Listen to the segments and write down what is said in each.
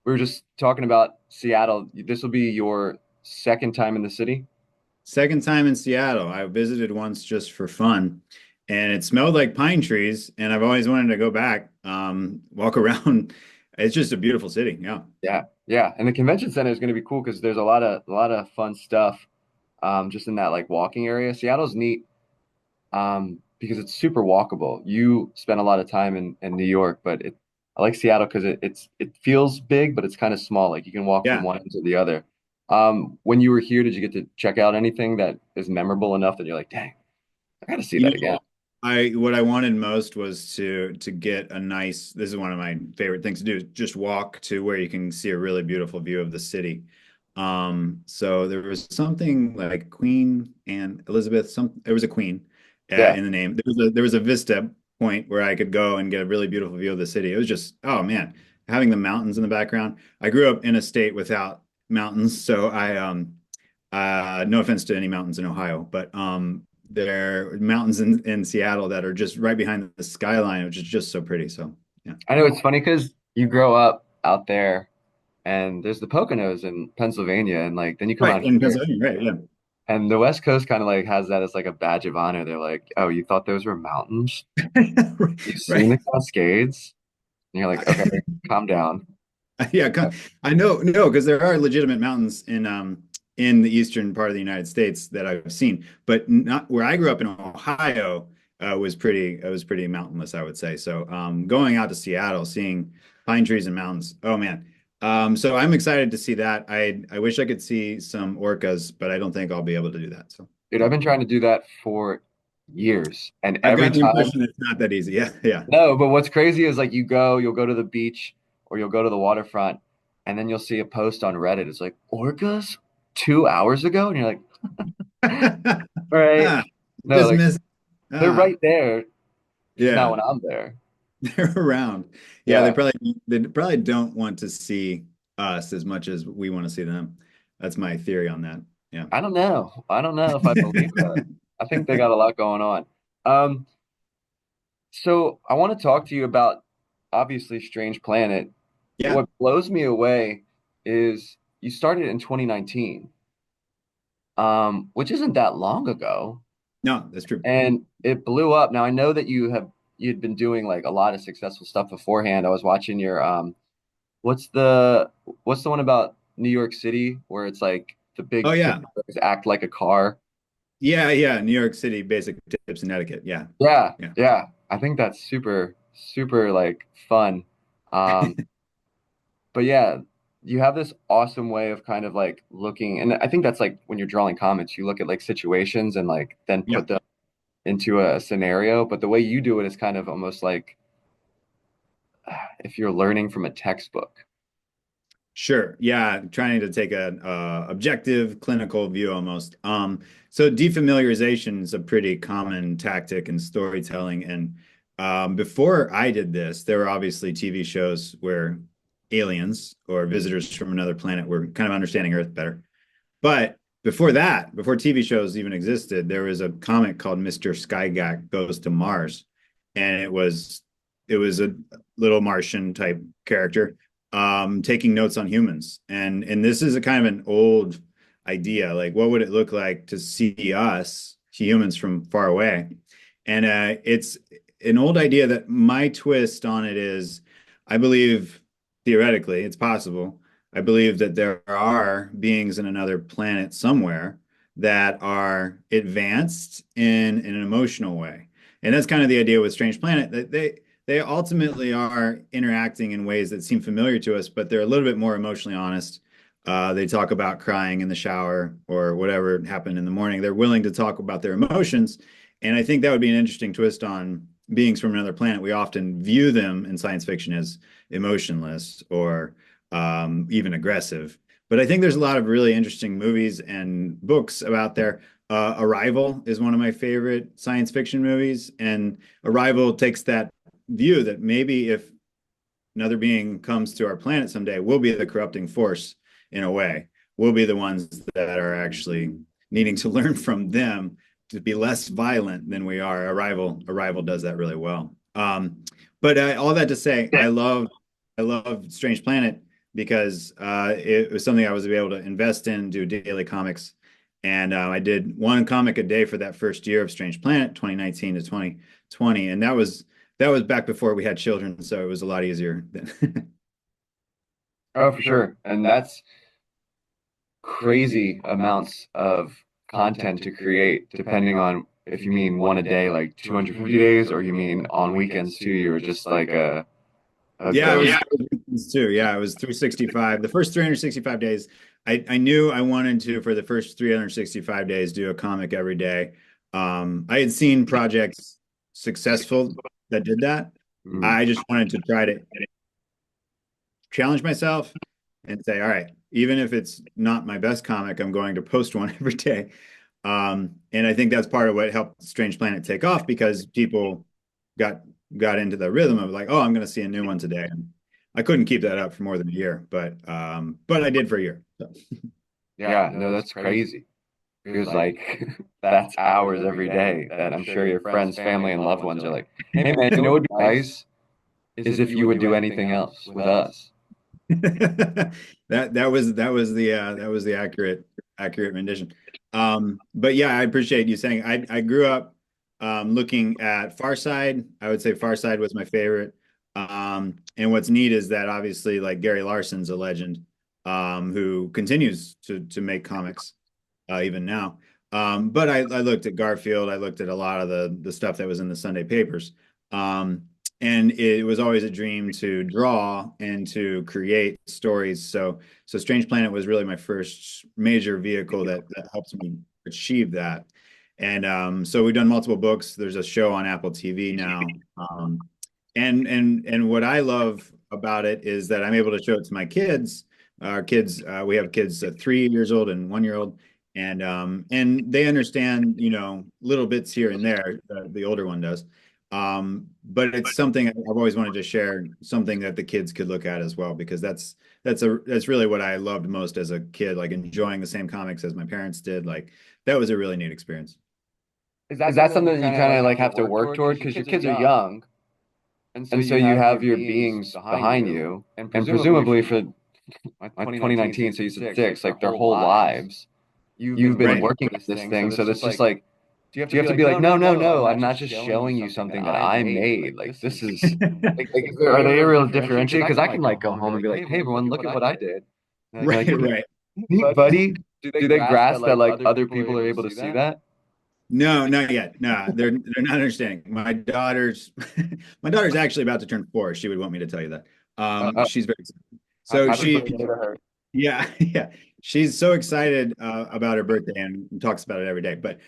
We were just talking about Seattle. This will be your second time in the city. Second time in Seattle. I visited once just for fun, and it smelled like pine trees. And I've always wanted to go back, walk around. It's just a beautiful city. Yeah. Yeah, yeah. And the convention center is going to be cool because there's a lot of fun stuff just in that like walking area. Seattle's neat because it's super walkable. You spend a lot of time in New York, but I like Seattle because it feels big, but it's kind of small. Like you can walk from Yeah. one end to the other. When you were here, did you get to check out anything that is memorable enough that you're like, dang, I got to see You that know, again? I what I wanted most was to get a nice, this is one of my favorite things to do, is just walk to where you can see a really beautiful view of the city. So there was something like Queen and Elizabeth, there was a queen Yeah. in the name. There was a vista point where I could go and get a really beautiful view of the city. It was just, oh man, having the mountains in the background. I grew up in a state without mountains, so no offense to any mountains in Ohio, but there are mountains in Seattle that are just right behind the skyline, which is just so pretty. So yeah. I know it's funny because you grow up out there and there's the Poconos in Pennsylvania, and like then you come Right, out in here, Pennsylvania, right, yeah. and the West Coast kind of like has that as like a badge of honor. They're like, "Oh, you thought those were mountains? You've seen Right. the Cascades?" And you're like, "Okay, calm down." Yeah, I know, no, because there are legitimate mountains in the eastern part of the United States that I've seen, but not where I grew up in Ohio. It was pretty mountainous, I would say. So going out to Seattle, seeing pine trees and mountains, oh man. So I'm excited to see that. I wish I could see some orcas, but I don't think I'll be able to do that. So Dude, I've been trying to do that for years, and I've every gotten the time, impression it's not that easy. Yeah, yeah. no. But what's crazy is like you'll go to the beach or you'll go to the waterfront, and then you'll see a post on Reddit. It's like orcas 2 hours ago, and you're like, "All right, Ah, no, just like missed. they're Ah, right there, just not yeah. when I'm there." They're around. Yeah, they Yeah. probably don't want to see us as much as we want to see them. That's my theory on that. Yeah. I don't know. I don't know if I believe that. I think they got a lot going on. Um, so I want to talk to you about obviously Strange Planet. Yeah. What blows me away is you started in 2019, which isn't that long ago, No, that's true. and it blew up. Now I know that you'd been doing like a lot of successful stuff beforehand. I was watching your what's the what's the one about New York City where it's like the Oh big tip yeah. is act like a car. Yeah, yeah. New York City basic tips and etiquette. Yeah. Yeah, Yeah. yeah. I think that's super, super like fun. Um, but yeah, you have this awesome way of kind of like looking, and I think that's like when you're drawing comics, you look at like situations and like then Yeah. put them into a scenario. But the way you do it is kind of almost like if you're learning from a textbook. Sure. Yeah, trying to take a objective clinical view almost. So defamiliarization is a pretty common tactic in storytelling. And before I did this, there were obviously TV shows where aliens or visitors from another planet were kind of understanding Earth better. But before that, before TV shows even existed, there was a comic called Mr. Skygack Goes to Mars, and it was a little Martian type character taking notes on humans, and this is a kind of an old idea. Like, what would it look like to see us humans from far away? And it's an old idea that my twist on it is, I believe theoretically it's possible. I believe that there are beings in another planet somewhere that are advanced in an emotional way. And that's kind of the idea with Strange Planet, that they ultimately are interacting in ways that seem familiar to us, but they're a little bit more emotionally honest. They talk about crying in the shower or whatever happened in the morning. They're willing to talk about their emotions. And I think that would be an interesting twist on beings from another planet. We often view them in science fiction as emotionless or even aggressive. But I think there's a lot of really interesting movies and books about there. Arrival is one of my favorite science fiction movies, and Arrival takes that view that maybe if another being comes to our planet someday, we'll be the corrupting force in a way. We'll be the ones that are actually needing to learn from them to be less violent than we are. Arrival does that really well. But all that to say, I love Strange Planet. because it was something I was able to invest in, do daily comics. And I did one comic a day for that first year of Strange Planet, 2019 to 2020. And that was back before we had children, so it was a lot easier. Oh, for sure. And that's crazy amounts of content to create, depending on if you mean one a day, like 250 days, or you mean on weekends too, you're just like a Yeah, ghost. it was too. Yeah, it was 365. The first 365 days, I knew I wanted to, for the first 365 days, do a comic every day. I had seen projects successful that did that. Mm. I just wanted to try to challenge myself and say, all right, even if it's not my best comic, I'm going to post one every day. And I think that's part of what helped Strange Planet take off because people got got into the rhythm of like, oh, I'm going to see a new one today. And I couldn't keep that up for more than a year, but I did for a year. So. Yeah, no, that's crazy. Because like that's hours every day that I'm sure your friends, family, and loved ones are like, hey man, you know what would be nice is if you would do anything else with us. That was the accurate rendition. But yeah, I appreciate you saying I grew up looking at Far Side. I would say Far Side was my favorite. And what's neat is that obviously like Gary Larson's a legend who continues to make comics even now. But I looked at Garfield. I looked at a lot of the stuff that was in the Sunday papers. Um, and it was always a dream to draw and to create stories. So Strange Planet was really my first major vehicle that helped me achieve that. And so we've done multiple books. There's a show on Apple TV now. And what I love about it is that I'm able to show it to my kids. Our kids, we have kids 3 years old and 1 year old, and they understand, little bits here and there. The older one does, but it's something I've always wanted to share, something that the kids could look at as well, because that's really what I loved most as a kid, like enjoying the same comics as my parents did. Like that was a really neat experience. Is that something that you kind of like have to work toward? Because your kids are young, and so you have your beings behind you, and presumably for my 2019, so you said six, like their whole lives, you've been Right. working at this thing. So that's just like, do you have to be like, no, no, no, I'm not just showing you something that I made. Like this is like, are they able to differentiate? Because I can like go home and be like, hey everyone, look at what I did. And they're Right, like, right. neat, buddy. Do they grasp that like other people are able to see that? No, not yet. No, they're not understanding. My daughter's actually about to turn 4. She would want me to tell you that. Oh, She's very excited. So happy she, birthday to her. yeah, yeah, she's so excited about her birthday and talks about it every day. But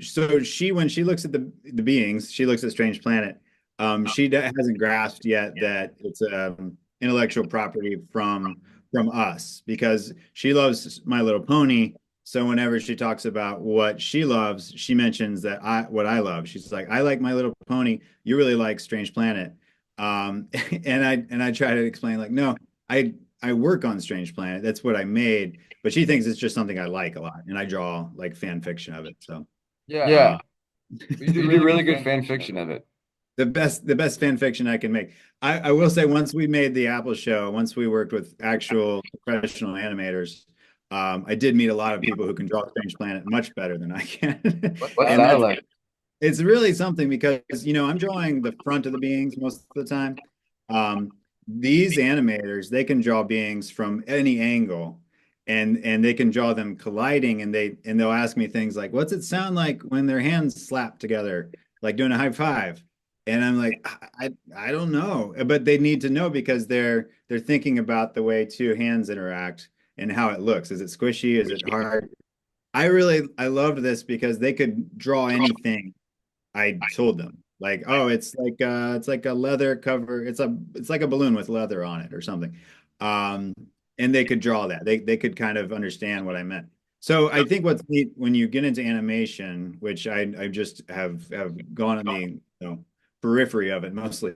so when she looks at the beings, she looks at Strange Planet. Hasn't grasped yet that it's intellectual property from us, because she loves My Little Pony. So whenever she talks about what she loves, she mentions that what I love. She's like, I like My Little Pony. You really like Strange Planet. And I try to explain like, no, I work on Strange Planet. That's what I made. But she thinks it's just something I like a lot, and I draw like fan fiction of it. So Yeah, uh, you do really good fan fiction of it. the best fan fiction I can make. I will say, once we made the Apple show, once we worked with actual professional animators, I did meet a lot of people who can draw Strange Planet much better than I can. What's And that that's like? it's really something, because I'm drawing the front of the beings most of the time. Um, these animators, they can draw beings from any angle, and they can draw them colliding, and they'll ask me things like, "What's it sound like when their hands slap together, like doing a high five?" And I'm like, I don't know, but they need to know, because they're thinking about the way two hands interact and how it looks. Is it squishy? Is it hard? I loved this because they could draw anything I told them. Like, oh, it's like a leather cover. It's like a balloon with leather on it or something. Um, and they could draw that. They could kind of understand what I meant. So I think what's neat when you get into animation, which I just have gone on the periphery of it mostly.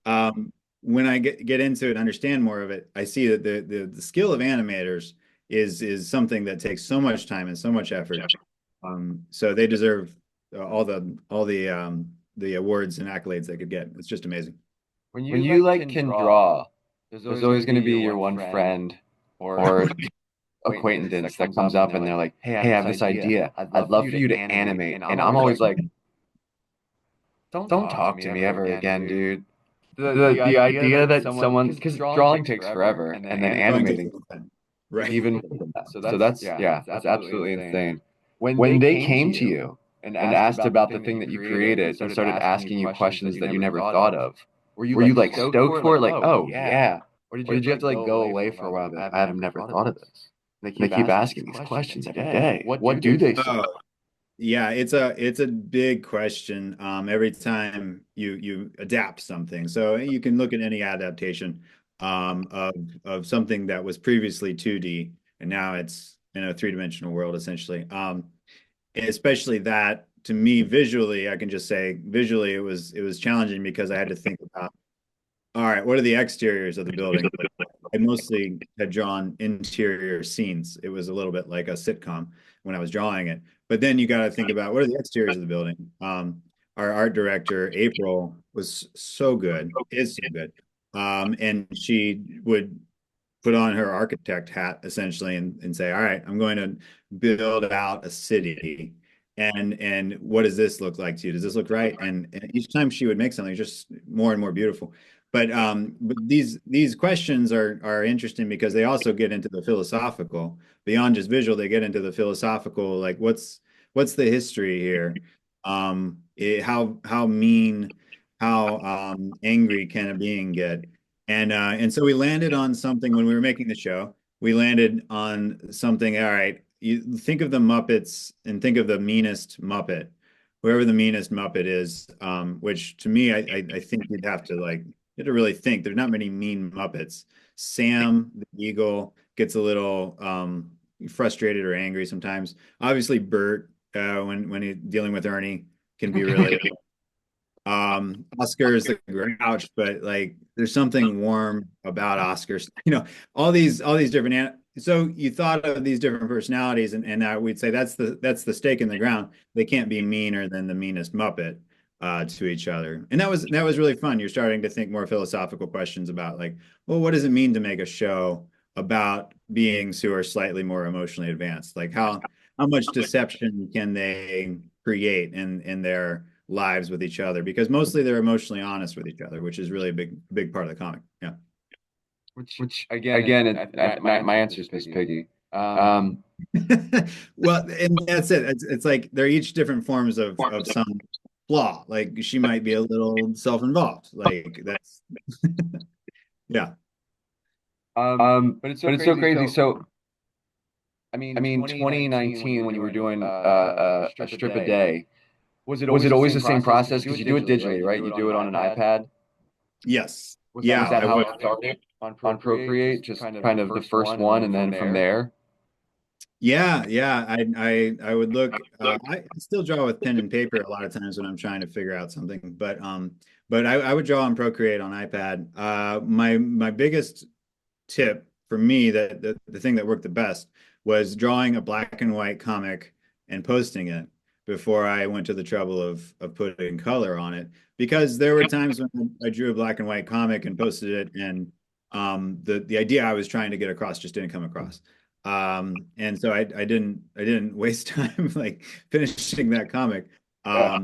Um, when I get into it and understand more of it, I see that the skill of animators is something that takes so much time and so much effort. So they deserve all the awards and accolades they could get. It's just amazing. When you like can draw, There's always going to be your one friend or acquaintance that comes up and they're like, "Hey, I have this idea. I'd love for you to animate." And I'm always like, "Don't talk to me ever again, dude." The idea that someone, because drawing takes forever and then Drawing takes animating right. even more than that. So that's, yeah, that's absolutely insane. When they came to you and asked about the thing that you created and started asking you questions that you never thought of, were you like stoked for it? Like, oh yeah. Or did you have to like go away for a while? But I have never thought of this. And they keep asking these questions every day. What do they say? Oh, yeah, it's a big question. Every time you adapt something, so you can look at any adaptation of something that was previously 2D and now it's in a three-dimensional world essentially. Especially that to me visually, I can just say visually it was challenging because I had to think about, all right, what are the exteriors of the building? I mostly had drawn interior scenes. It was a little bit like a sitcom when I was drawing it. But then you got to think about what are the exteriors of the building. Our art director, April, was so good, is so good. And she would put on her architect hat essentially and say, all right, I'm going to build out a city. And what does this look like to you? Does this look right? And each time she would make something just more and more beautiful. But these questions are interesting because they also get into the philosophical. Beyond just visual, they get into the philosophical, like what's the history here? How mean, how angry can a being get? And so we landed on something when we were making the show. We landed on something. All right, you think of the Muppets and think of the meanest Muppet, whoever the meanest Muppet is. Which to me, I think you'd have to like you have to really think. There's not many mean Muppets. Sam the Eagle gets a little frustrated or angry sometimes. Obviously, Bert, when he's dealing with Ernie, can be really Oscar's the grouch, but like there's something warm about Oscars. All these different so you thought of these different personalities and we'd say that's the stake in the ground. They can't be meaner than the meanest Muppet to each other. And that was really fun. You're starting to think more philosophical questions about like, well, what does it mean to make a show about beings who are slightly more emotionally advanced? Like how much deception can they create in their lives with each other because mostly they're emotionally honest with each other, which is really a big part of the comic. Yeah. Which again, my answer is Miss Piggy. Um, Well, and that's it. It's like they're each different forms of some flaw. Like she might be a little self-involved. Like that's yeah. but it's so crazy. So, I mean, 2019 when you were doing a strip a day, was it always the same process? Because you do it digitally, right? You do it on an iPad. Yes. Was Yeah, that I how would. it started on Procreate? Just kind of the first one, and then from there. Yeah. I would look. I still draw with pen and paper a lot of times when I'm trying to figure out something, but I would draw on Procreate on iPad. My biggest tip for me that the thing that worked the best was drawing a black and white comic and posting it before I went to the trouble of putting color on it because there were times when I drew a black and white comic and posted it and the idea I was trying to get across just didn't come across. And so I didn't waste time like finishing that comic. Yeah.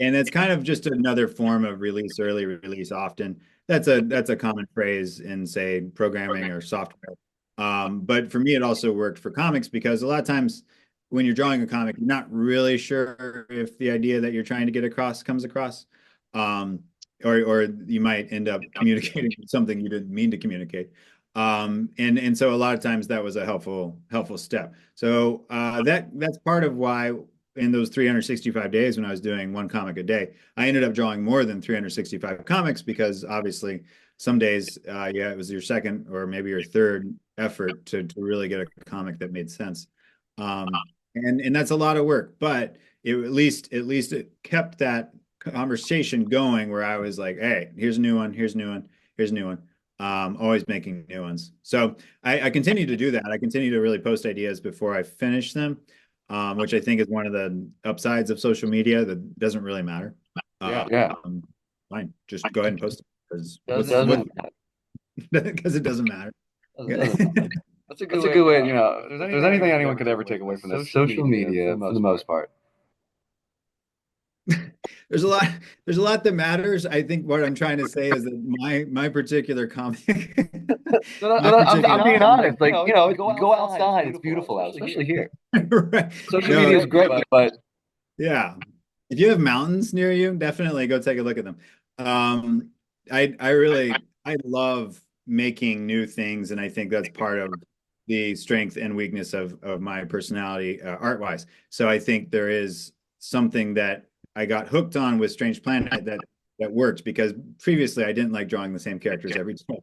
And it's kind of just another form of release early, release often. That's a common phrase in say programming or software. But for me, it also worked for comics because a lot of times when you're drawing a comic, you're not really sure if the idea that you're trying to get across comes across. Um, or you might end up communicating something you didn't mean to communicate. And so a lot of times that was a helpful step. So that's part of why in those 365 days when I was doing one comic a day, I ended up drawing more than 365 comics because obviously some days, yeah, it was your second or maybe your third effort to really get a comic that made sense. And that's a lot of work, but at least it kept that conversation going where I was like, hey, here's a new one, here's a new one, here's a new one. Always making new ones. So I continue to do that. I continue to really post ideas before I finish them, which I think is one of the upsides of social media that doesn't really matter. Yeah. Fine, just go ahead and post it because Doesn't matter. because it doesn't matter. Doesn't matter. That's a good way, if there's anything anyone could ever take away from this, social media, for the most part. There's a lot, there's a lot that matters. I think what I'm trying to say is that my particular comic, No, my no, I'm particular being comic, honest. Like, you go outside, it's beautiful out, especially here. right? Social No, media is great, but yeah. If you have mountains near you, definitely go take a look at them. Um, I love making new things, and I think that's part of the strength and weakness of my personality, art wise. So I think there is something that I got hooked on with Strange Planet that worked because previously I didn't like drawing the same characters every time.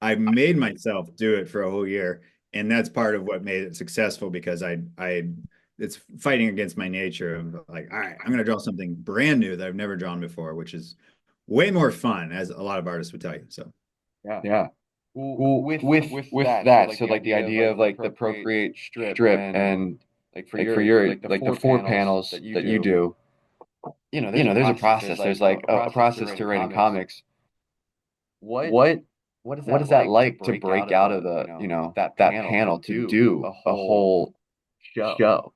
I made myself do it for a whole year, and that's part of what made it successful because I it's fighting against my nature of like, all right, I'm gonna draw something brand new that I've never drawn before, which is way more fun, as a lot of artists would tell you. So yeah. Yeah. Well, with that, so like the idea of like the Procreate strip and like for your like the four panels that you do, there's a process. There's like a process to writing comics. What what is that like to break out of the, that panel to do a whole show?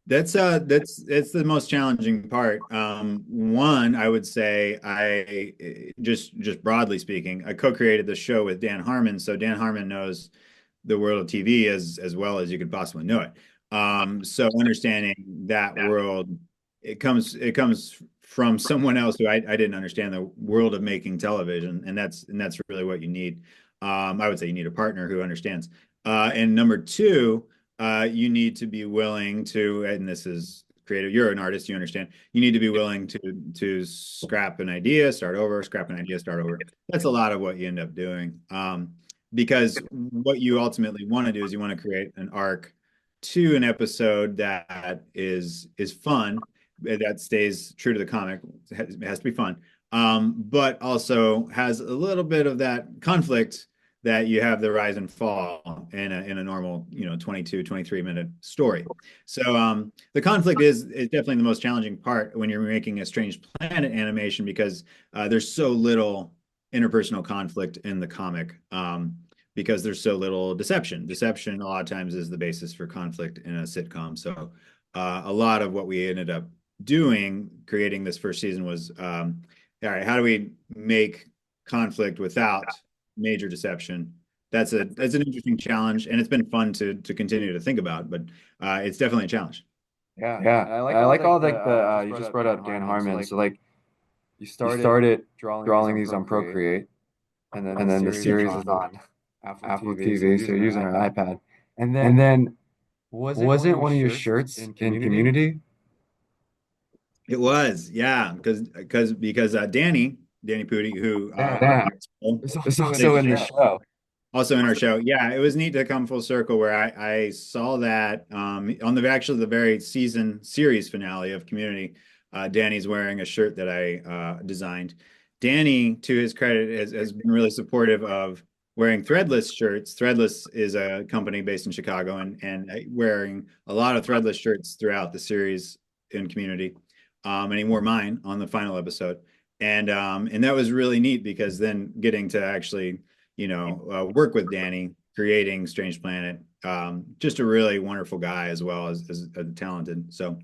that's it's the most challenging part. One, I would say just broadly speaking, I co-created the show with Dan Harmon, so Dan Harmon knows the world of TV as well as you could possibly know it. So understanding that world, it comes from someone else who I didn't understand the world of making television, and that's really what you need. I would say you need a partner who understands. And number two, you need to be willing to, and this is creative. You're an artist, you understand. You need to be willing to scrap an idea, start over, scrap an idea, start over. That's a lot of what you end up doing. Because what you ultimately want to do is you want to create an arc to an episode that is fun, that stays true to the comic. It has to be fun, but also has a little bit of that conflict that you have the rise and fall in a normal 22 23 minute story. So the conflict is definitely the most challenging part when you're making a Strange Planet animation because there's so little interpersonal conflict in the comic, because there's so little deception a lot of times is the basis for conflict in a sitcom. So a lot of what we ended up doing creating this first season was all right, how do we make conflict without major deception? That's an interesting challenge, and it's been fun to continue to think about, but it's definitely a challenge. Yeah, I like all like the you just brought up Dan Harmon. So like you started drawing these on Procreate, and then the series is on Apple TV, so you're using an iPad. And then wasn't one of your shirts in Community? It was, yeah, because Danny Pudi, who Yeah, it's also in the show. also in our show. Yeah, it was neat to come full circle where I saw that on the actually the very series finale of Community. Danny's wearing a shirt that I designed. Danny, to his credit, has been really supportive of wearing Threadless shirts. Threadless is a company based in Chicago, and wearing a lot of Threadless shirts throughout the series in Community. And he wore mine on the final episode, and that was really neat because then getting to actually work with Danny, creating Strange Planet. Just a really wonderful guy as well as talented. So,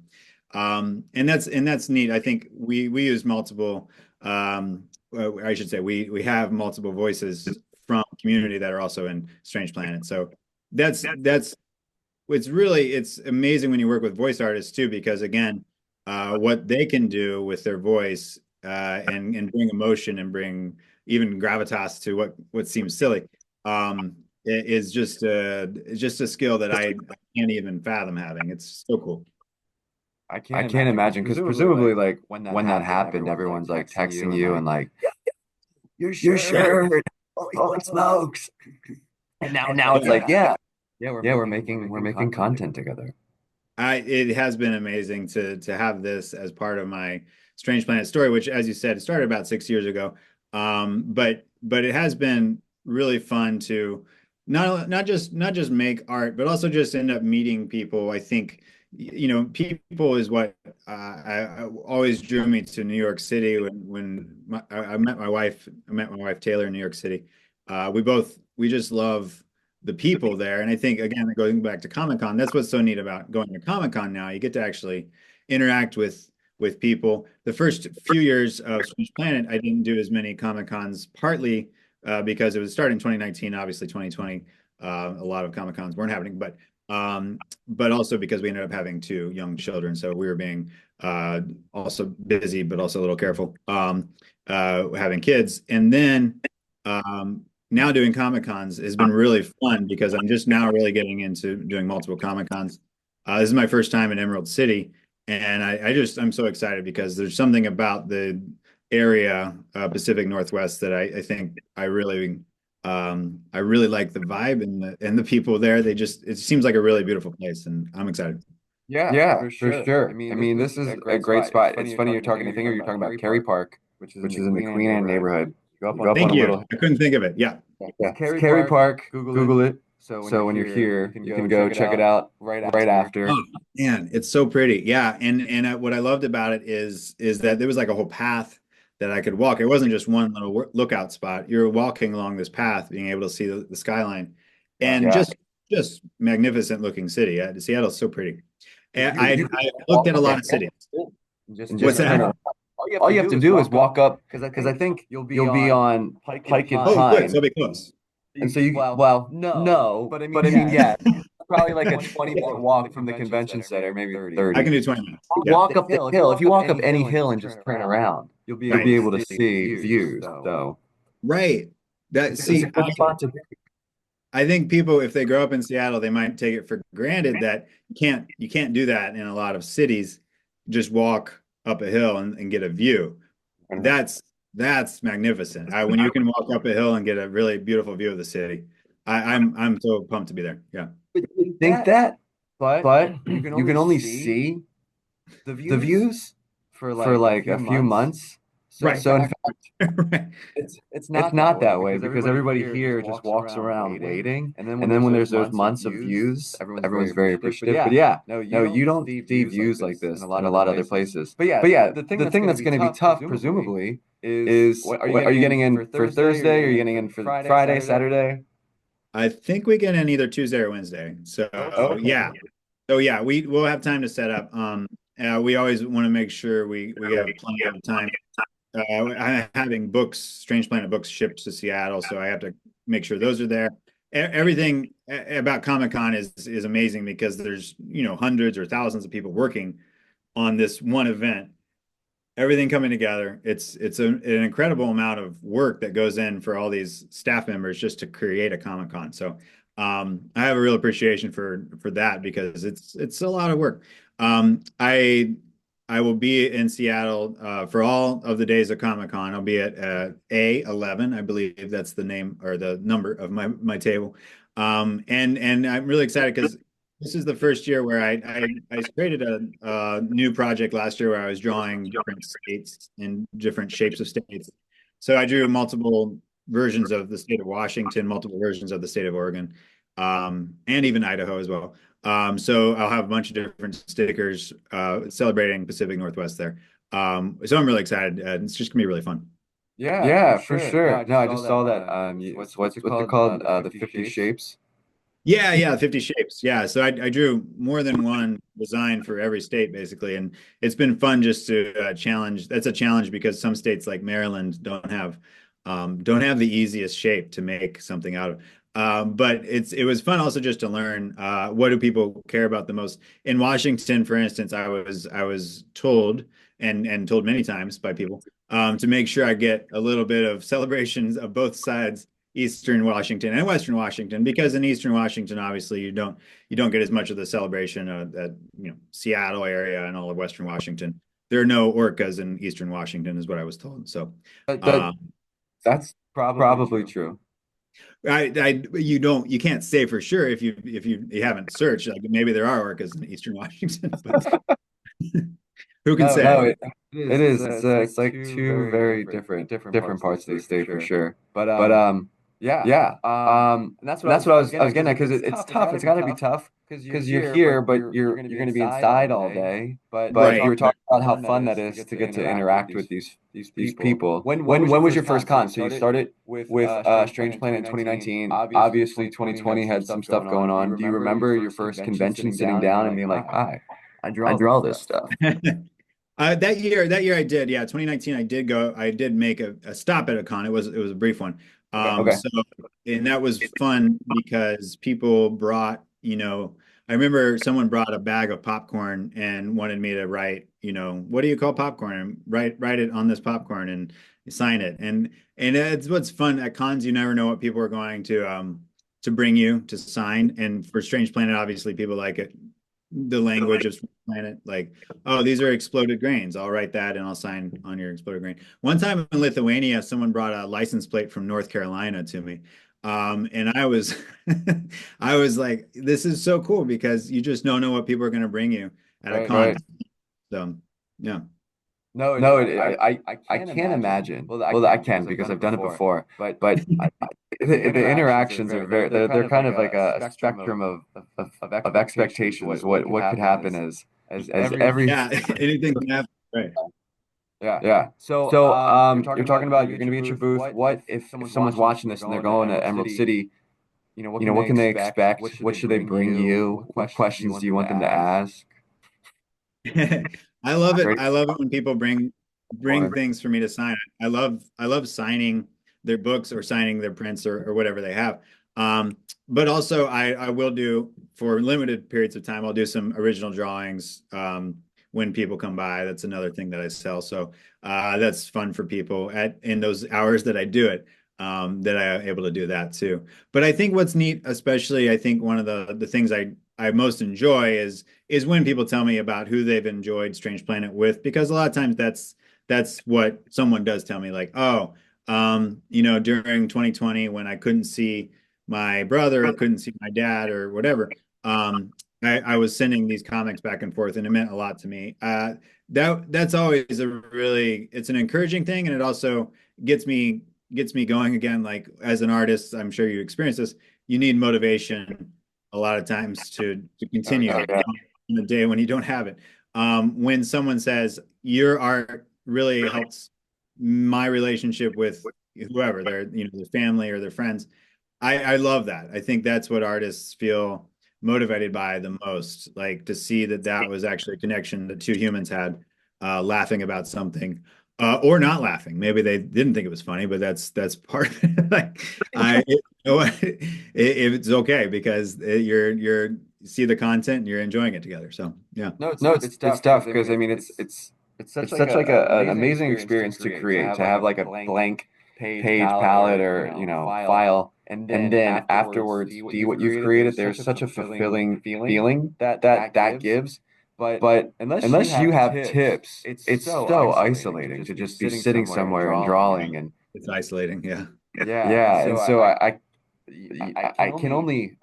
and that's neat. I think we use multiple. I should say we have multiple voices from Community that are also in Strange Planet. So that's it's amazing when you work with voice artists too, because again, what they can do with their voice and bring emotion and bring even gravitas to what seems silly, is just a skill that I can't even fathom having. It's so cool. I can't imagine because presumably like when that happened, everyone's like texting you and like your shirt, holy smokes. And now it's like, yeah, we're making content together. It has been amazing to have this as part of my Strange Planet story, which, as you said, it started about 6 years ago. But it has been really fun to not just make art, but also just end up meeting people. I think, people is what I always drew me to New York City when I met my wife Taylor in New York City, We just love the people there. And I think, again, going back to Comic-Con, that's what's so neat about going to Comic-Con now. You get to actually interact with people. The first few years of Strange Planet, I didn't do as many Comic-Cons, partly because it was started in 2019, obviously 2020. A lot of Comic-Cons weren't happening, but also because we ended up having two young children. So we were being also busy, but also a little careful, having kids. And then now doing Comic Cons has been really fun because I'm just now really getting into doing multiple Comic Cons. This is my first time in Emerald City, and I'm so excited because there's something about the area, Pacific Northwest, that I think I really like the vibe and the people there. It seems like a really beautiful place, and I'm excited. Yeah, for sure. I mean, this is a great spot. It's funny you're talking, I think you're talking about Cary Park, which is in the Queen Anne neighborhood. You go up on Thank a you. little, I couldn't think of it. Yeah. yeah, it's Cary Park. Google it. So when you're here, you can go check it out right after. Oh man, it's so pretty. Yeah, and what I loved about it is that there was like a whole path that I could walk. It wasn't just one little lookout spot. You're walking along this path, being able to see the skyline, and Yeah. just magnificent looking city. Seattle's so pretty. And You can I looked walk at a up lot of cities. and What's just turn that? around. All you have to do is walk up because I think you'll be on Pike and Oh, good. So Pine. it'll be close. And so well, no, but I mean, yeah, probably like a 20-minute walk from the convention center, maybe I 30. can do 20 minutes. Yeah. Walk up the hill. If you walk up any hill and just turn around, you'll Right. be able to see views. So Right. That it's see, a good spot to be. I think people, if they grow up in Seattle, they might take it for granted that you can't do that in a lot of cities. Just walk up a hill and get a view. That's that's magnificent. When you can walk up a hill and get a really beautiful view of the city, I'm so pumped to be there. Yeah. Think that, But but you you can can only only see see the the views views for for like a like few a few months. months. So in Right. So in fact, fact, Right. it's it's not that not way that way because because everybody everybody here just here just walks walks around around waiting, waiting. and then when And then there's when those there's those months of months of views, views, everyone's very everyone's very appreciative. But appreciative. But yeah, yeah, no, you no, don't you don't see see views like views like this in this a in lot a of other lot of other places. places. But yeah, But yeah, the thing the that's thing going to that's be going to be tough, tough, presumably, presumably, is is are you are getting you in getting for in for Thursday, or are Thursday you or are you getting in getting in for for Friday, Friday, Saturday? Saturday? I think we get in either Tuesday or Wednesday. So Okay. yeah. So yeah, we'll have time to set up. We always want to make sure we have plenty of time. I'm having Strange Planet books shipped to Seattle, so I have to make sure those are there. Everything about Comic-Con is amazing because there's, hundreds or thousands of people working on this one event, everything coming together. An incredible amount of work that goes in for all these staff members just to create a Comic Con. So I have a real appreciation for that because it's a lot of work. I will be in Seattle for all of the days of Comic Con. I'll be at A11, I believe that's the name or the number of my table. And I'm really excited because this is the first year where I created a new project last year where I was drawing different states and different shapes of states. So I drew multiple versions of the state of Washington, multiple versions of the state of Oregon, and even Idaho as well. So I'll have a bunch of different stickers celebrating Pacific Northwest there. So I'm really excited. It's just gonna be really fun. Yeah, for Yeah, for sure. No, sure. I No, just I saw just that. saw that. What's it What's it called? called? The The 50 50 shapes. shapes. Yeah, 50 shapes. Yeah. So I drew more than one design for every state basically. And it's been fun just to challenge. That's a challenge because some states like Maryland don't have the easiest shape to make something out of. But it was fun also just to learn what do people care about the most. In Washington, for instance, I was told and told many times by people to make sure I get a little bit of celebrations of both sides, Eastern Washington and Western Washington, because in Eastern Washington, obviously, you don't get as much of the celebration that Seattle area and all of Western Washington. There are no orcas in Eastern Washington, is what I was told. So, That um, that's Probably probably true. true. you can't say for sure if you haven't searched. Like maybe there are orcas in Eastern Washington, but who can No, say? No, it it is. is. It's It's like like two two very very different different parts of the parts of the state for state for sure. sure. But But Yeah. And And that's what I was getting at because it's it's tough. It's got to be tough because you're here, but you're going to be inside all day. But you Right. were talking about how fun that is to get to interact with these people. When was your first con? So you started with Strange Planet in 2019. Obviously, 2020 had some stuff going on. Do you remember your first convention sitting down and being like, "Hi, I draw this stuff." That year I did, yeah, 2019 I did make a stop at a con. It was a brief one. Okay. So and that was fun because people brought, I remember someone brought a bag of popcorn and wanted me to write, what do you call popcorn? And write it on this popcorn and sign it. And it's what's fun at cons, you never know what people are going to bring you to sign. And for Strange Planet, obviously people like it, the language of Strange Planet, like, oh, these are exploded grains. I'll write that and I'll sign on your exploded grain. One time in Lithuania, someone brought a license plate from North Carolina to me. And I was I was like, this is so cool because you just don't know what people are going to bring you at a con. Right. So, yeah. No, I can't imagine. Well, I can because I've done it before. But the interactions are they're kind of like a spectrum of expectations. What could happen as every Yeah, anything can happen. Right. yeah. So you're talking about you're going to be at your booth. What if someone's watching this and they're going to Emerald City? What can they expect? What should they bring you? What questions do you want them to ask? I love it. Great. I love it when people bring Or things for me to sign. I love signing their books or signing their prints or whatever they have. But also I will do for limited periods of time, I'll do some original drawings when people come by. That's another thing that I sell. So that's fun for people at in those hours that I do it. That I'm able to do that too. But I think what's neat, especially I think one of the things I most enjoy is when people tell me about who they've enjoyed Strange Planet with, because a lot of times that's what someone does tell me, like, oh, during 2020 when I couldn't see my brother or couldn't see my dad or whatever, I was sending these comics back and forth, and it meant a lot to me. That's always it's an encouraging thing, and it also gets me going again. Like as an artist, I'm sure you experience this. You need motivation a lot of times to continue yeah. on the day when you don't have it. When someone says your art really helps my relationship with whoever, their family or their friends, I love that. I think that's what artists feel motivated by the most, like to see that was actually a connection that two humans had, laughing about something. Or not laughing. Maybe they didn't think it was funny, but that's part of it. Like it's okay because you're see the content and you're enjoying it together. So yeah. No, it's tough because I mean it's such like an amazing experience to create, to have like a blank page palette or file, and then afterwards see what you've created. There's such a fulfilling feeling that gives. But unless you have tips, it's so isolating to just be sitting somewhere and drawing and It's isolating. Yeah. yeah. And so I can only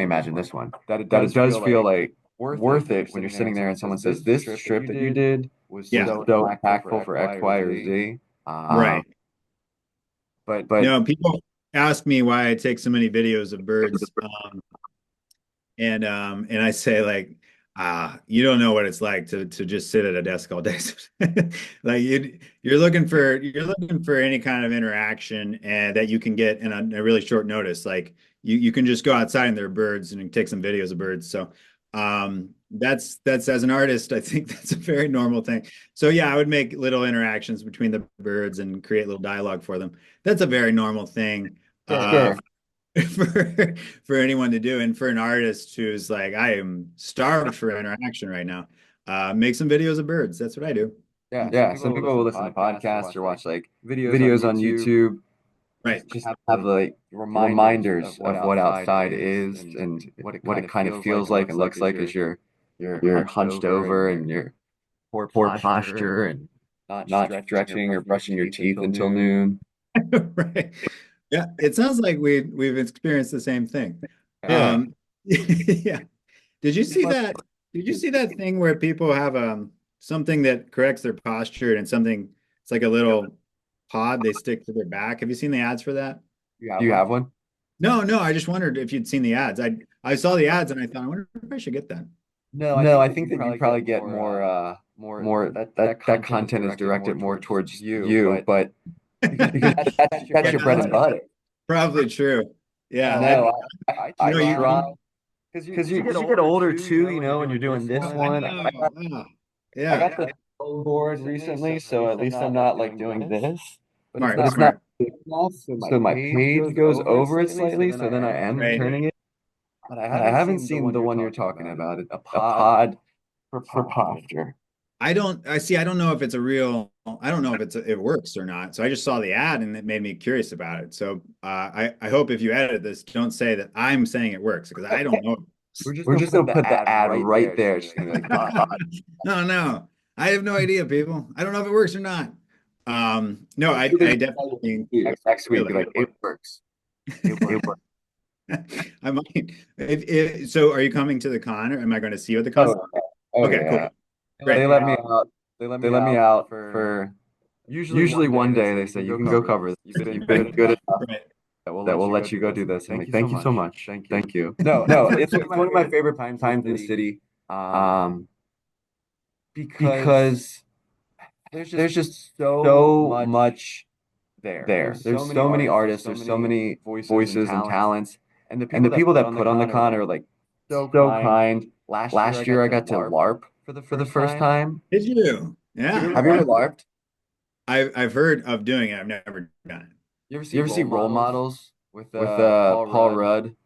imagine this one that it does feel like worth it when you're sitting there and someone says this strip that you did was Yeah. so impactful for X, Y, or Z. Right. But No, people ask me why I take so many videos of birds. And I say like, you don't know what it's like to just sit at a desk all day. Like you're looking for any kind of interaction and that you can get in a really short notice. Like you can just go outside and there are birds and take some videos of birds. So that's as an artist, I think that's a very normal thing. So yeah, I would make little interactions between the birds and create little dialogue for them. That's a very normal thing. sure. For anyone to do, and for an artist who's like, I am starved for interaction right now, make some videos of birds. That's what I do. Yeah, some people will listen to podcasts or watch like videos on YouTube. Right. Just have like reminders of what outside is and what it kind of feels like and looks like as you're hunched over and your poor posture and not stretching or brushing your teeth until noon. Right. Yeah, it sounds like we've experienced the same thing. Yeah. Yeah. Did you see that? Did you see that thing where people have something that corrects their posture and something, it's like a little pod they stick to their back? Have you seen the ads for that? Do you have one? No, no, I just wondered if you'd seen the ads. I saw the ads and I thought, I wonder if I should get that. No, I No, think I that think you'd that you'd probably probably get get more more more that that content is content is directed more directed more towards towards you, you, but but because that's your that's bread your and bread and butter. butter. Probably true. Yeah, No, No, I you I know, you try try because you because get you get older older too, too, when you're when you're doing doing this this one. one. oh, I yeah, got the board recently, so at least I'm not like doing this. But it's smart, But it's not not smart. big enough, so my so my page page goes goes over it over it slightly, so slightly, then I so then I am am Right. turning it. turning it. But I But I haven't haven't seen the seen one the you're one you're talking talking about, about, a a pod pod for for posture. posture. I don't know if it's a real, I don't know if it works or not. So I just saw the ad and it made me curious about it. So I hope if you edit this, don't say that I'm saying it works because I don't know. We're just Put gonna the put the ad ad right right there. It's there. gonna It's be just gonna like be like pod. pod. No, no, I have no idea, people. I don't know if it works or not. No, I Really definitely next week, feel be like it works. It It works. I might. So, are you coming to the con, or am I going to see you at the con? Oh, oh Okay, cool, yeah. great. They let me out. They let They me let me out out for for usually usually one one day. They day. say They you say can you go can go cover this. cover this. You've been You've been Right, good enough right. that we'll let let you you go go do do this. this. I'm I'm like, like, thank you thank you so so much. much. Thank you. Thank you. No, No, it's it's one of my favorite times in the times in the city. city. Um, Um, because because there's just there's just so so much much there. there. There's There's so many so many artists, there's artists. so There's so many many voices and voices and talents, talents. and the And people the that people put that on the put on the con are con like are like so so kind. kind. Last year I Last year got I to got to LARP LARP for for the the first first time. time. Did you? Have you Yeah, ever Have you ever LARPed? LARPed? I've heard of doing it. I've never done it. You ever see You ever see role role models models with with Paul Paul Rudd? Rudd?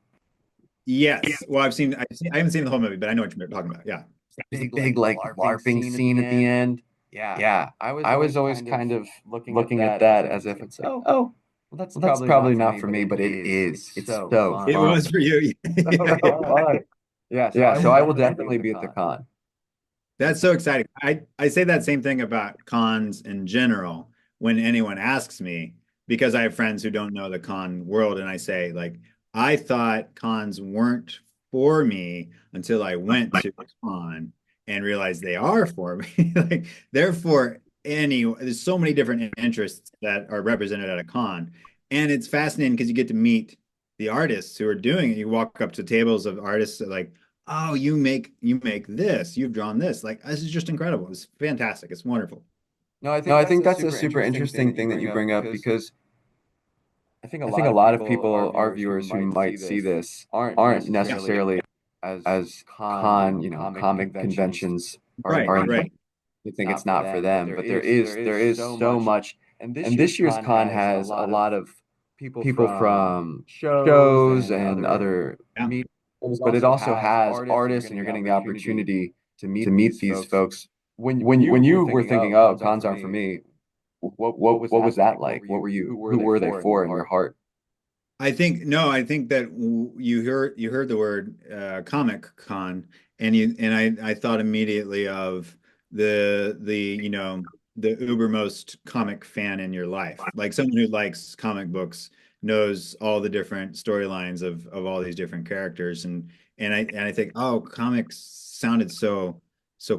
Yes. Well, I haven't seen the whole movie, but I know what you're talking about. Yeah. There's a Big big like LARPing LARPing scene at scene the at the end. end. Yeah, Yeah, I I was was always kind of kind of looking at looking at that as that if as it's if like, it's like, oh, oh, well, that's well, that's probably not probably for not me, for but me, it but it is. is. It's It's so so It fun. fun. was for you. So Yeah. fun. Yeah, so Yeah, I so will I will definitely be definitely at the be at the con. con. That's so exciting. I say that same thing about cons in general when anyone asks me, because I have friends who don't know the con world, and I say, like, I thought cons weren't for me until I went to a con and realized they are for me. Like, they're for there's so many different interests that are represented at a con. And it's fascinating because you get to meet the artists who are doing it. You walk up to tables of artists that like, oh, you make this, you've drawn this. Like, this is just incredible. It's fantastic. It's wonderful. No, I think A that's a super super interesting thing interesting that you thing that bring you up bring up because because I I think think a a lot lot of of people, people, our who viewers who might see might see this, this, aren't aren't Yeah. necessarily necessarily as as con, con, comic comic conventions conventions are Right, are inclined to right. inclined think to it's think not it's for not for them. But them. But there is so so much. much. And this And year's this year's con con has a has a lot of lot of people people from from shows shows and and other other Yeah. media, but it also has artists, getting and you're the getting the opportunity opportunity to to meet meet these these folks. folks. When You you were were thinking, thinking, oh, oh, cons aren't cons for aren't for me. me, What what was was that that like? like? What were Who you? were Who they were they for in your for in your heart? heart? I think no, I think that you heard the word Comic Con, and I thought immediately of the ubermost comic fan in your life, like someone who likes comic books knows all the different storylines of all these different characters, and I think, oh, comics sounded so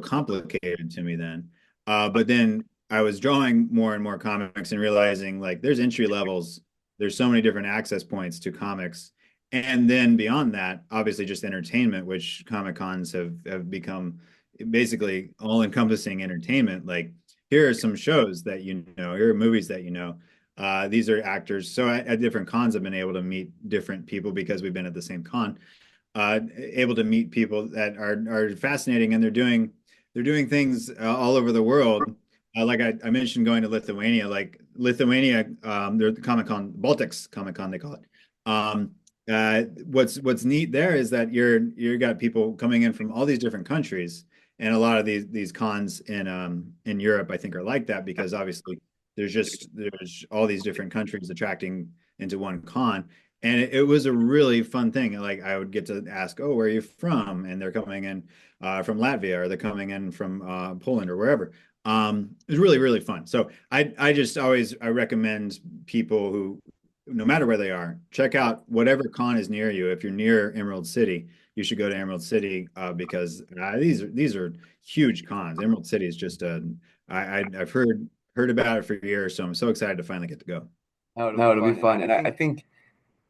complicated to me then, but then I was drawing more and more comics and realizing like there's entry levels, there's so many different access points to comics. And then beyond that, obviously just entertainment, which Comic Cons have become basically all encompassing entertainment. Like, here are some shows that here are movies that these are actors. So at different cons, I've been able to meet different people because we've been at the same con, able to meet people that are fascinating, and they're doing things all over the world. Like I mentioned, going to Lithuania, like Lithuania, they're the Comic Con, Baltics Comic Con, they call it. Um, what's neat there is that you got people coming in from all these different countries, and a lot of these cons in Europe, I think, are like that because obviously there's all these different countries attracting into one con. And it was a really fun thing. Like, I would get to ask, "Oh, where are you from?" And they're coming in from Latvia, or they're coming in from Poland, or wherever. It was really, really fun. So I just always I recommend people who, no matter where they are, check out whatever con is near you. If you're near Emerald City, you should go to Emerald City because these are huge cons. Emerald City is just I've heard about it for years, so I'm so excited to finally get to go. No, it'll be No, it'll be fun. And fun. And I think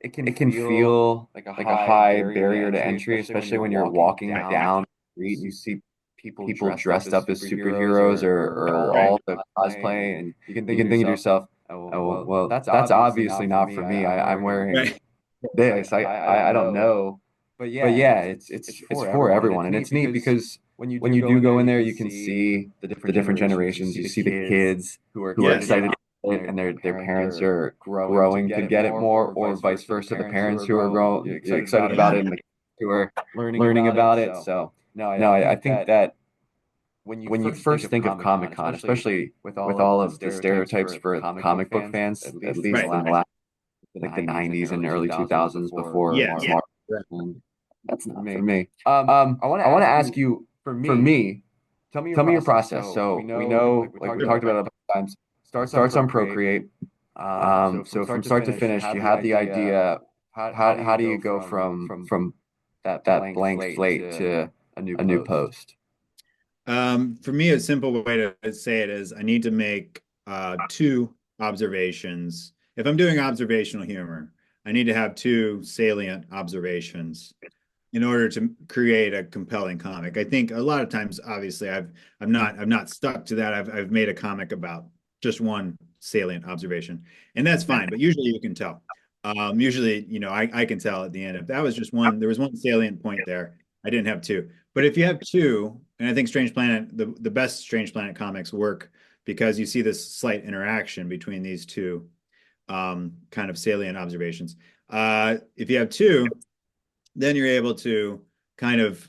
it can feel like a high barrier to entry, especially when you're walking down the street and you see people dressed up as superheroes or Right. all the cosplay, and you can think to yourself, oh, well, that's obviously not for me. I'm wearing Right. this. I don't know. But yeah, it's for everyone. And it's neat because when you do go in there, you can see the different generations. You see the kids who are Yes. excited and their parents are growing to get it more, or vice versa, the parents who are excited about it and the kids who are learning about it. So no, I think that when you first think of Comic Con, especially with all of the stereotypes for comic book fans, at least Right. in the last like the 90s and early 2000s before Yes. Marvel, Right. and that's not for me. I want to ask you, for me, tell me your process. So we know, like we Sure. talked about a bunch of times, starts on Procreate. So from start to finish, you have the idea. How do you go from that blank slate to a new post? For me, a simple way to say it is I need to make two observations. If I'm doing observational humor, I need to have two salient observations in order to create a compelling comic. I think a lot of times, obviously, I've not stuck to that. I've made a comic about just one salient observation, and that's fine. But usually you can tell. Usually, I can tell at the end if that was just one. There was one salient point there. I didn't have two. But if you have two, and I think Strange Planet, the best Strange Planet comics work because you see this slight interaction between these two kind of salient observations. If you have two, then you're able to kind of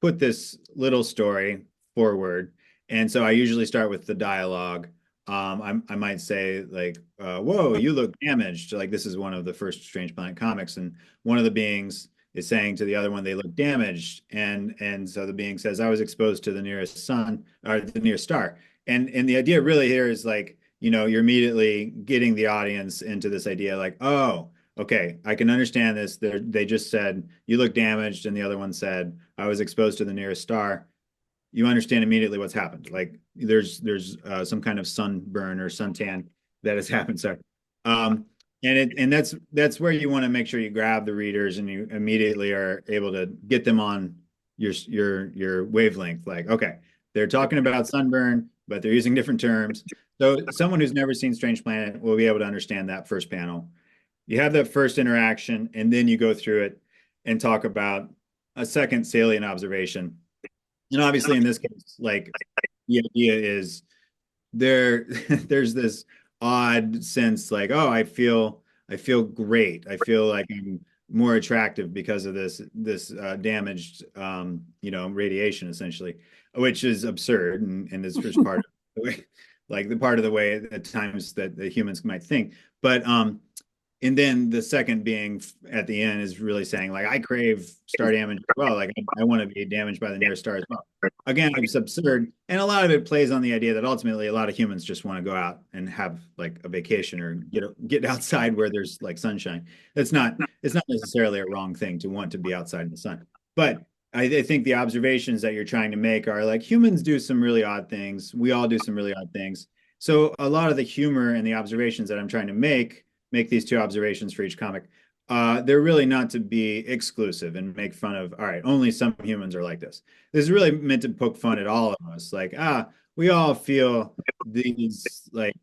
put this little story forward. And so I usually start with the dialogue. I might say like, "Whoa, you look damaged." Like this is one of the first Strange Planet comics, and one of the beings is saying to the other one, "They look damaged," and so the being says, "I was exposed to the nearest sun or the nearest star." And the idea really here is like, you're immediately getting the audience into this idea like, "Oh, okay, I can understand this. They just said you look damaged, and the other one said I was exposed to the nearest star. You understand immediately what's happened. Like there's some kind of sunburn or suntan that has happened. Sorry, and that's where you want to make sure you grab the readers and you immediately are able to get them on your wavelength. Like okay, they're talking about sunburn, but they're using different terms. So someone who's never seen Strange Planet will be able to understand that first panel. You have that first interaction, and then you go through it and talk about a second salient observation. And obviously, in this case, like the idea is there's this odd sense like, oh, I feel great. I feel like I'm more attractive because of this damaged radiation essentially, which is absurd and is just part of the way, like the part of the way at times that the humans might think. But and then the second being at the end is really saying like I crave star damage as well. Like I want to be damaged by the nearest star as well. Again, it's absurd, and a lot of it plays on the idea that ultimately a lot of humans just want to go out and have like a vacation or get outside where there's like sunshine. It's not necessarily a wrong thing to want to be outside in the sun, but I think the observations that you're trying to make are like humans do some really odd things. We all do some really odd things. So a lot of the humor and the observations that I'm trying to make these two observations for each comic. They're really not to be exclusive and make fun of, all right, only some humans are like this. This is really meant to poke fun at all of us. Like, we all feel these like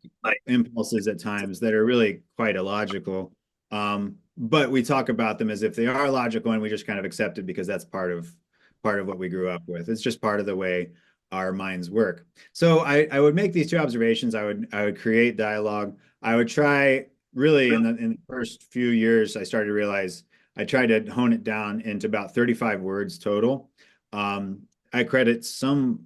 impulses at times that are really quite illogical. But we talk about them as if they are logical and we just kind of accept it because that's part of what we grew up with. It's just part of the way our minds work. So I would make these two observations. I would create dialogue. I would try really in the first few years, I started to realize I tried to hone it down into about 35 words total. I credit some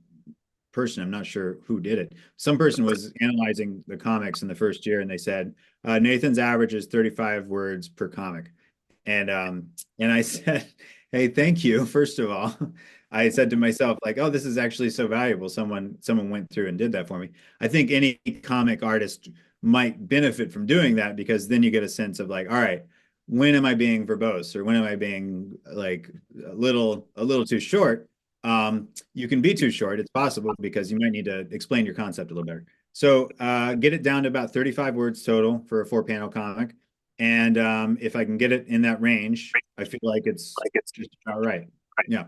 person, I'm not sure who did it. Some person was analyzing the comics in the first year and they said, Nathan's average is 35 words per comic. And I said, hey, thank you. First of all, I said to myself, like, oh, this is actually so valuable. Someone went through and did that for me. I think any comic artist might benefit from doing that because then you get a sense of like, all right, when am I being verbose or when am I being like a little too short? You can be too short. It's possible because you might need to explain your concept a little better. So get it down to about 35 words total for a 4-panel comic. And if I can get it in that range, I feel like it's just about right. Yeah.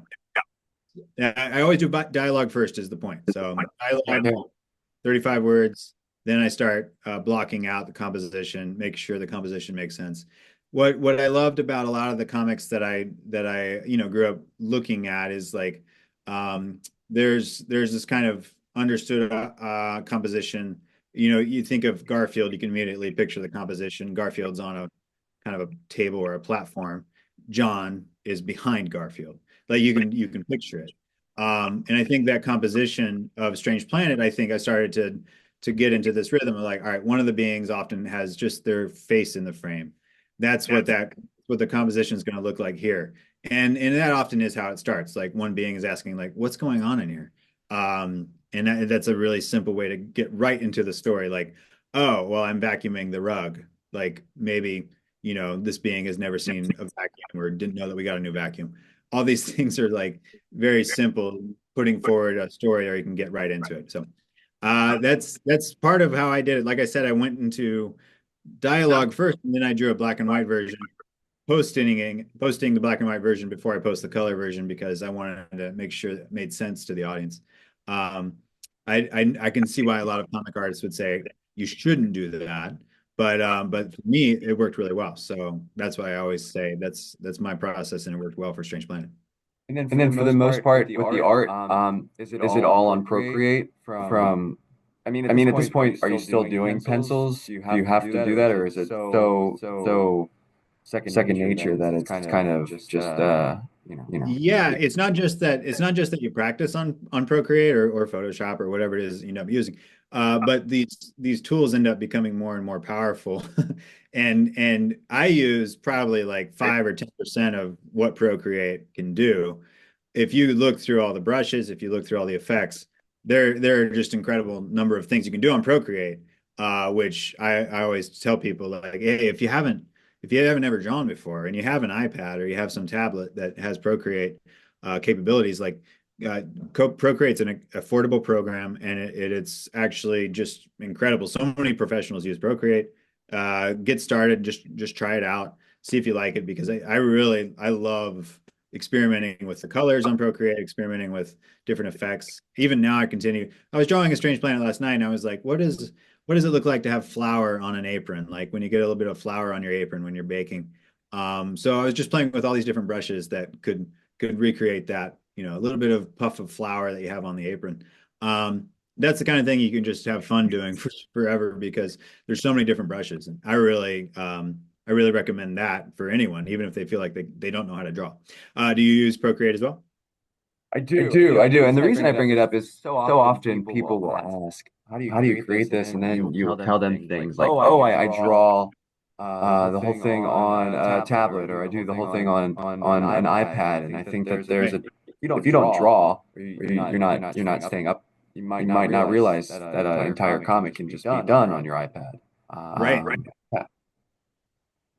Yeah, I always do dialogue first is the point. So dialogue, Yeah. 35 words. Then I start blocking out the composition, make sure the composition makes sense. What I loved about a lot of the comics that I grew up looking at is like there's this kind of understood composition. You think of Garfield, you can immediately picture the composition. Garfield's on a kind of a table or a platform. John is behind Garfield. Like you can picture it. And I think that composition of Strange Planet, I think I started to get into this rhythm of like, all right, one of the beings often has just their face in the frame. That's what the composition is going to look like here. And that often is how it starts. Like one being is asking, like, what's going on in here? And that's a really simple way to get right into the story. Like, oh, well, I'm vacuuming the rug. Like maybe, this being has never seen a vacuum or didn't know that we got a new vacuum. All these things are like very simple, putting forward a story, or you can get right into it. So that's part of how I did it. Like I said, I went into dialogue first, and then I drew a black and white version, posting the black and white version before I post the color version because I wanted to make sure that it made sense to the audience. Um, I can see why a lot of comic artists would say you shouldn't do that, but for me it worked really well. So that's why I always say that's my process, and it worked well for Strange Planet. And then for the most part with the art, is it all on Procreate from, I mean, at this point, are you still doing pencils? Do you have to do that, or is it so second nature that it's kind of just Yeah, it's not just that you practice on Procreate or Photoshop or whatever it is you end up using. But these tools end up becoming more and more powerful. And I use probably like 5 or 10% of what Procreate can do. If you look through all the brushes, if you look through all the effects, there are just incredible number of things you can do on Procreate, which I always tell people like, hey, if you haven't ever drawn before and you have an iPad or you have some tablet that has Procreate capabilities, like uh, Procreate's an affordable program and it's actually just incredible. So many professionals use Procreate. Get started, just try it out, see if you like it because I love experimenting with the colors on Procreate, experimenting with different effects. Even now, I continue. I was drawing a Strange Planet last night, and I was like, what does it look like to have flour on an apron? Like when you get a little bit of flour on your apron when you're baking. So I was just playing with all these different brushes that could recreate that, a little bit of puff of flour that you have on the apron. That's the kind of thing you can just have fun doing forever because there's so many different brushes. And I really recommend that for anyone, even if they feel like they don't know how to draw. Do you use Procreate as well? I do. And the reason I bring it up is so often people will ask, how do you create this? And then you will tell them things like, oh, I draw the whole thing on a tablet, or I do the whole thing on an iPad. And I think that there's a if you don't draw, or you're not staying up, you might not realize that an entire comic can just be done on your iPad. Right.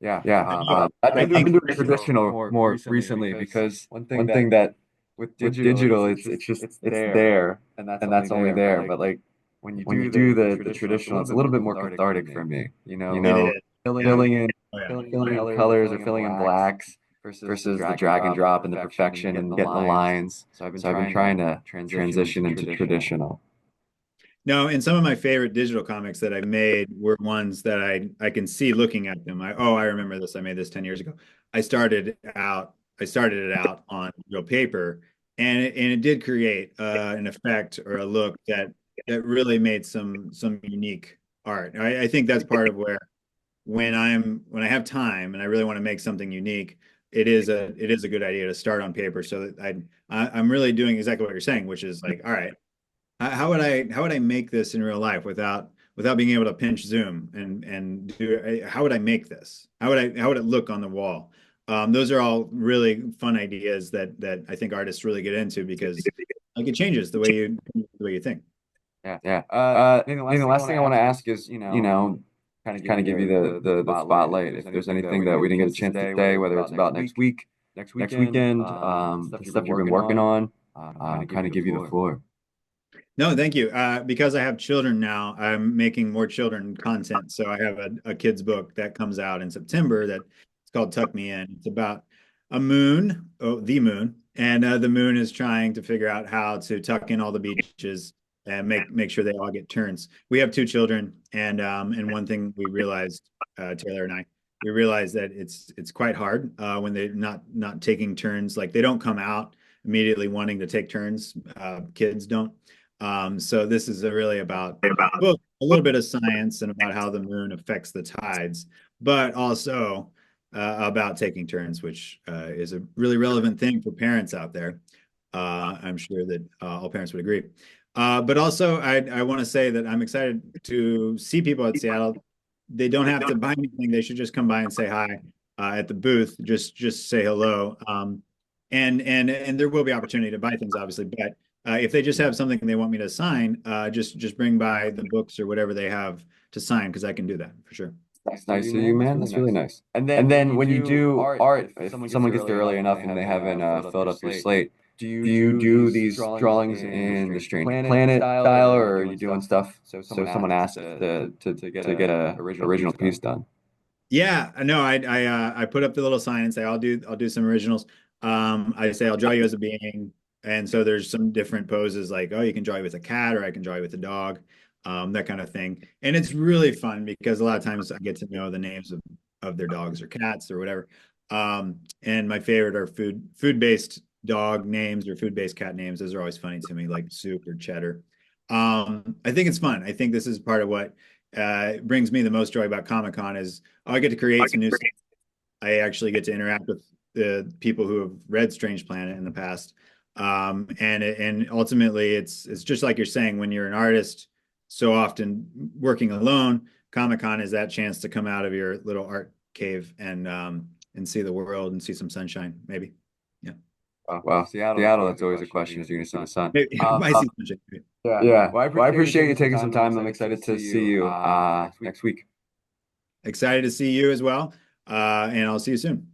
Yeah, yeah. I've been doing traditional more recently because one thing that with digital, it's there, and that's only there. But like when you do the traditional, it's a little bit more cathartic for me. It is. Yeah. Filling in Oh, yeah. filling in colors or filling in blacks versus the drag and drop and the perfection and getting the lines. So I've been trying to transition into traditional. No, and some of my favorite digital comics that I made were ones that I can see looking at them. I remember this. I made this 10 years ago. I started it out on real paper, and it did create an effect or a look that really made some unique art. I think that's part of where when I have time and I really want to make something unique, it is a good idea to start on paper so that I'm really doing exactly what you're saying, which is like, all right, how would I make this in real life without being able to pinch zoom and do how would I make this? How would it look on the wall? Those are all really fun ideas that I think artists really get into because like it changes the way you think. Yeah. I the last thing I want to ask is, kind of give you the spotlight. If there's anything that we didn't get a chance to say, whether it's about next week, next weekend, the stuff you've been working on, kind of give you the floor. No, thank you. Because I have children now, I'm making more children content. So I have a kid's book that comes out in September that it's called Tuck Me In. It's about a moon, oh, the moon, and the moon is trying to figure out how to tuck in all the beaches and make sure they all get turns. We have two children, and one thing we realized, Taylor and I, we realized that it's quite hard when they're not taking turns. Like they don't come out immediately wanting to take turns. Kids don't. So this is really about both a little bit of science and about how the moon affects the tides, but also about taking turns, which is a really relevant thing for parents out there. I'm sure that all parents would agree. But also, I want to say that I'm excited to see people at Seattle. They don't have to buy anything. They should just come by and say hi at the booth. Just say hello. And there will be opportunity to buy things, obviously, but if they just have something they want me to sign, just bring by the books or whatever they have to sign because I can do that for sure. That's nice of you, man. That's really nice. And then when you do art, if someone gets there early enough and they haven't filled up your slate, do you do these drawings in the Strange Planet style, or are you doing stuff so someone asks to get a original piece done? Yeah, no, I put up the little sign and say I'll do some originals. I say I'll draw you as a being, and so there's some different poses like oh you can draw you with a cat or I can draw you with a dog, that kind of thing. And it's really fun because a lot of times I get to know the names of their dogs or cats or whatever. And my favorite are food-based dog names or food-based cat names. Those are always funny to me, like Soup or Cheddar. I think it's fun. I think this is part of what brings me the most joy about Comic-Con is I get to create some new stuff. I actually get to interact with the people who have read Strange Planet in the past. And ultimately it's just like you're saying, when you're an artist, so often working alone, Comic-Con is that chance to come out of your little art cave and see the world and see some sunshine, maybe. Yeah. Wow, Seattle, that's always a question. Is you're going to see the sun? Maybe I see sunshine. Yeah. Well, I appreciate you taking some time. I'm excited to see you next week. Excited to see you as well. And I'll see you soon.